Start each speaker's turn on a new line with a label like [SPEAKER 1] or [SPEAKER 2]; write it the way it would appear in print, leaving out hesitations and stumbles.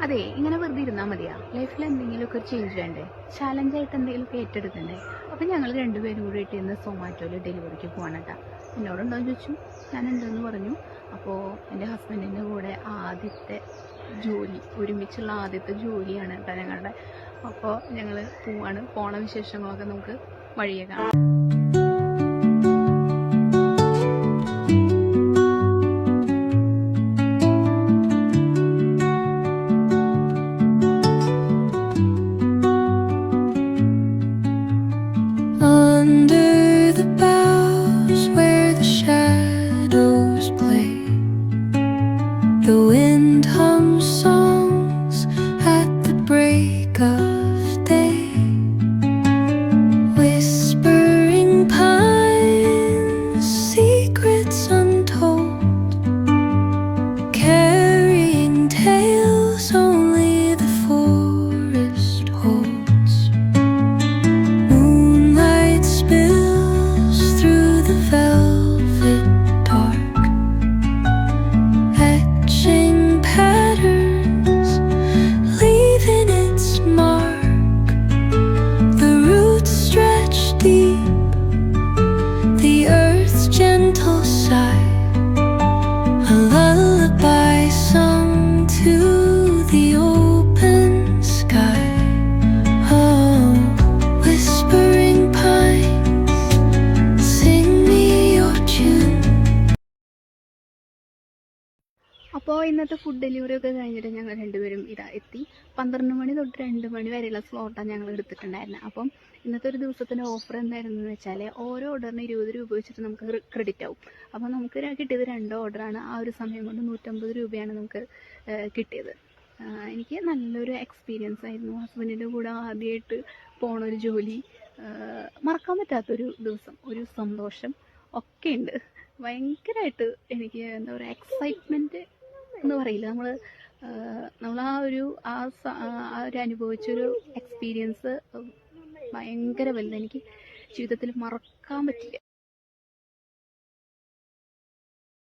[SPEAKER 1] അതെ, ഇങ്ങനെ വെറുതെ ഇരുന്നാൽ മതിയാ? ലൈഫിൽ എന്തെങ്കിലുമൊക്കെ ഒരു ചേഞ്ച് വേണ്ടേ? ചാലഞ്ചായിട്ട് എന്തെങ്കിലുമൊക്കെ ഏറ്റെടുക്കണ്ടേ? അപ്പം ഞങ്ങൾ രണ്ടുപേരും കൂടിയിട്ട് ഇന്ന് സൊമാറ്റോയിൽ ഡെലിവറിക്ക് പോവാണ് കേട്ടോ. എന്നോടുണ്ടോ എന്ന് ചോദിച്ചു. ഞാൻ ഉണ്ടെന്ന് പറഞ്ഞു. അപ്പോൾ എൻ്റെ ഹസ്ബൻഡിൻ്റെ കൂടെ ആദ്യത്തെ ജോലി, ഒരുമിച്ചുള്ള ആദ്യത്തെ ജോലിയാണ് കേട്ടോ ഞങ്ങളുടെ. അപ്പോൾ ഞങ്ങൾ പോവാണ്. പോണ വിശേഷങ്ങളൊക്കെ നമുക്ക് വഴിയെ കാണാം.
[SPEAKER 2] Under the boughs where the shadows play, the wind hums songs at the break of day. Whispering pines, secrets untold, carrying tales only the forest holds. Moonlight spills through the velvet dark, etching patterns, leaving its mark. The roots stretch deep, the earth's gentle sigh, a lullaby sung to the open sky. Oh, whispering pines, sing me your tune.
[SPEAKER 1] അപ്പോൾ ഇന്നത്തെ food delivery ഒക്കെ കഴിഞ്ഞിട്ട് ഞങ്ങൾ രണ്ടുപേരും എത്തി. 12 മണി തൊട്ട് 2 മണി വരെയുള്ള സ്ലോട്ടാണ് ഞങ്ങൾ എടുത്തിട്ടുണ്ടായിരുന്നത്. അപ്പം ഇന്നത്തെ ഒരു ദിവസത്തിൻ്റെ ഓഫർ എന്തായിരുന്നു എന്ന് വെച്ചാൽ ഓരോ ഓർഡറിന് 20 രൂപ വെച്ചിട്ട് നമുക്ക് ക്രെഡിറ്റ് ആവും. അപ്പോൾ നമുക്ക് കിട്ടിയത് 2 ഓർഡറാണ്. ആ ഒരു സമയം കൊണ്ട് 150 രൂപയാണ് നമുക്ക് കിട്ടിയത്. എനിക്ക് നല്ലൊരു എക്സ്പീരിയൻസ് ആയിരുന്നു. ഹസ്ബൻഡിൻ്റെ കൂടെ ആദ്യമായിട്ട് പോണൊരു ജോലി, മറക്കാൻ പറ്റാത്തൊരു ദിവസം, ഒരു സന്തോഷം ഒക്കെ ഉണ്ട്. ഭയങ്കരമായിട്ട് എനിക്ക് എന്താ പറയുക, എക്സൈറ്റ്മെൻറ്റ് എന്ന് പറയില്ല, നമ്മൾ ആ ഒരു അനുഭവിച്ചൊരു എക്സ്പീരിയൻസ് ഭയങ്കര വലുത്. എനിക്ക് ജീവിതത്തിൽ മറക്കാൻ പറ്റില്ല.